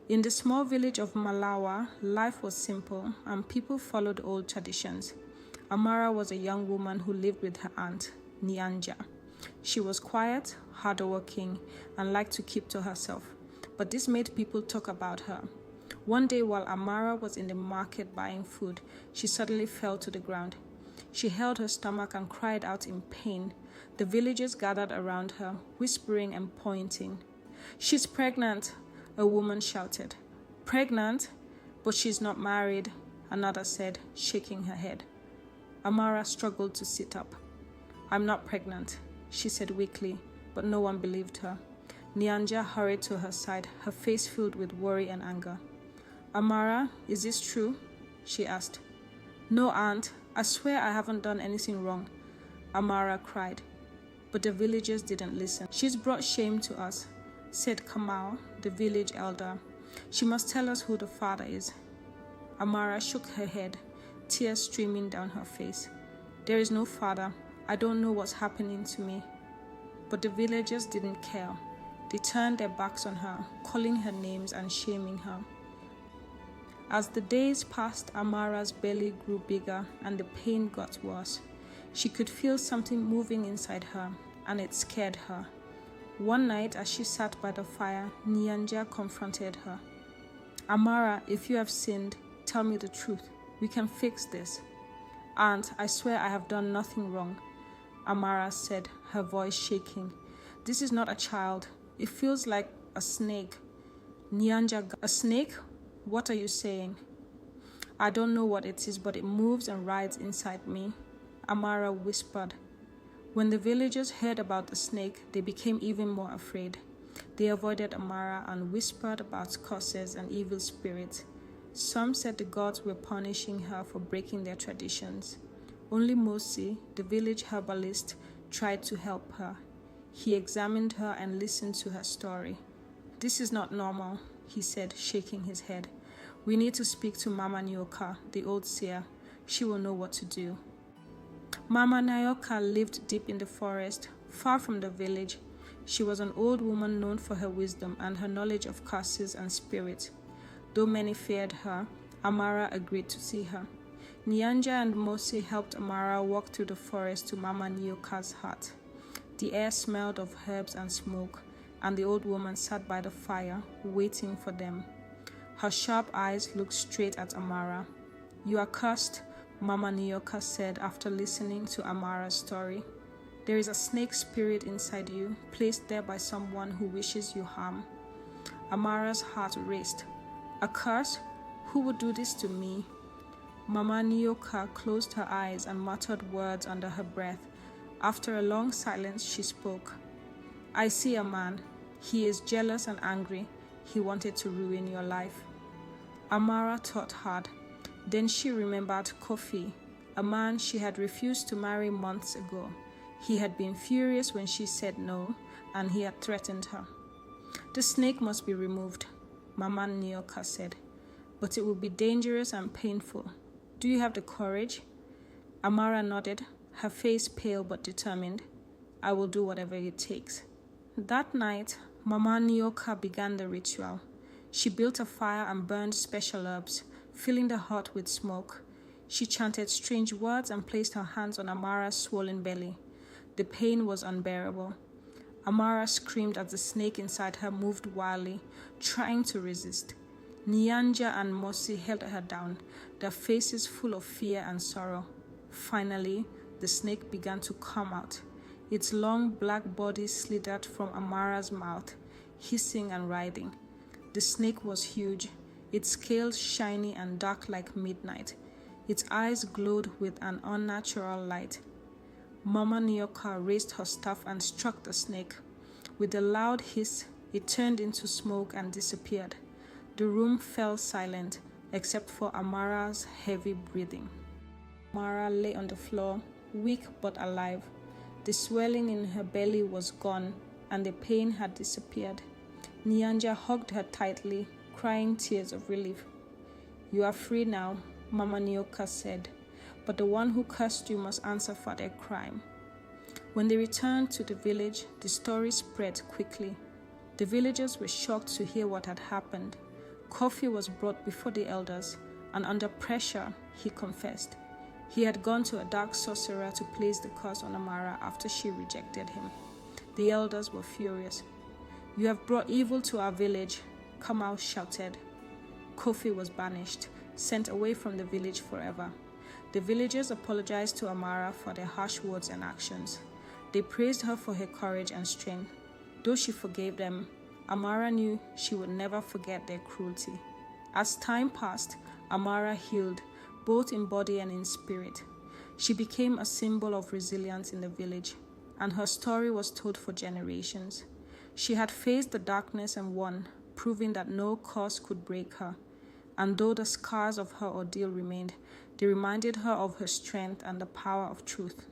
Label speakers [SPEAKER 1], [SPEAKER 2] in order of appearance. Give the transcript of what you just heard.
[SPEAKER 1] In the small village of Malawa, life was simple and people followed old traditions. Amara was a young woman who lived with her aunt, Nyanja. She was quiet, hardworking, and liked to keep to herself, but this made people talk about her. One day while Amara was in the market buying food, she suddenly fell to the ground. She held her stomach and cried out in pain. The villagers gathered around her, whispering and pointing. "She's pregnant," a woman shouted. "Pregnant? But she's not married," another said, shaking her head. Amara struggled to sit up. "I'm not pregnant," she said weakly, but no one believed her. Nyanja hurried to her side, her face filled with worry and anger. "Amara, is this true?" she asked. "No, aunt. I swear I haven't done anything wrong," Amara cried. But the villagers didn't listen. "She's brought shame to us," said Kamal, the village elder. "She must tell us who the father is." Amara shook her head, tears streaming down her face. "There is no father. I don't know what's happening to me." But the villagers didn't care. They turned their backs on her, calling her names and shaming her. As the days passed, Amara's belly grew bigger and the pain got worse. She could feel something moving inside her, and it scared her. One night, as she sat by the fire, Nyanja confronted her. "Amara, if you have sinned, tell me the truth. We can fix this." "Aunt, I swear I have done nothing wrong," Amara said, her voice shaking. "This is not a child. It feels like a snake." Nyanja, "A snake? What are you saying?" "I don't know what it is, but it moves and rides inside me," Amara whispered. When the villagers heard about the snake, they became even more afraid. They avoided Amara and whispered about curses and evil spirits. Some said the gods were punishing her for breaking their traditions. Only Mosi, the village herbalist, tried to help her. He examined her and listened to her story. "This is not normal," he said, shaking his head. "We need to speak to Mama Nyoka, the old seer. She will know what to do." Mama Nyoka lived deep in the forest, far from the village. She was an old woman known for her wisdom and her knowledge of curses and spirits. Though many feared her, Amara agreed to see her. Nyanja and Mosi helped Amara walk through the forest to Mama Nyoka's hut. The air smelled of herbs and smoke, and the old woman sat by the fire, waiting for them. Her sharp eyes looked straight at Amara. "You are cursed," Mama Nyoka said after listening to Amara's story. "There is a snake spirit inside you, placed there by someone who wishes you harm." Amara's heart raced. "A curse? Who would do this to me?" Mama Nyoka closed her eyes and muttered words under her breath. After a long silence, she spoke. "I see a man. He is jealous and angry. He wanted to ruin your life." Amara thought hard. Then she remembered Kofi, a man she had refused to marry months ago. He had been furious when she said no, and he had threatened her. "The snake must be removed," Mama Nyoka said, "but it will be dangerous and painful. Do you have the courage?" Amara nodded, her face pale but determined. "I will do whatever it takes." That night, Mama Nyoka began the ritual. She built a fire and burned special herbs, filling the hut with smoke. She chanted strange words and placed her hands on Amara's swollen belly. The pain was unbearable. Amara screamed as the snake inside her moved wildly, trying to resist. Nyanja and Mosi held her down, their faces full of fear and sorrow. Finally, the snake began to come out. Its long black body slithered from Amara's mouth, hissing and writhing. The snake was huge, its scales shiny and dark like midnight. Its eyes glowed with an unnatural light. Mama Nyoka raised her staff and struck the snake. With a loud hiss, it turned into smoke and disappeared. The room fell silent, except for Amara's heavy breathing. Amara lay on the floor, weak but alive. The swelling in her belly was gone, and the pain had disappeared. Nyanja hugged her tightly, crying tears of relief. "You are free now," Mama Nyoka said, "but the one who cursed you must answer for their crime." When they returned to the village, the story spread quickly. The villagers were shocked to hear what had happened. Kofi was brought before the elders, and under pressure, he confessed. He had gone to a dark sorcerer to place the curse on Amara after she rejected him. The elders were furious. "You have brought evil to our village," Kamal shouted. Kofi was banished, sent away from the village forever. The villagers apologized to Amara for their harsh words and actions. They praised her for her courage and strength. Though she forgave them, Amara knew she would never forget their cruelty. As time passed, Amara healed, both in body and in spirit. She became a symbol of resilience in the village, and her story was told for generations. She had faced the darkness and won, proving that no curse could break her. And though the scars of her ordeal remained, they reminded her of her strength and the power of truth.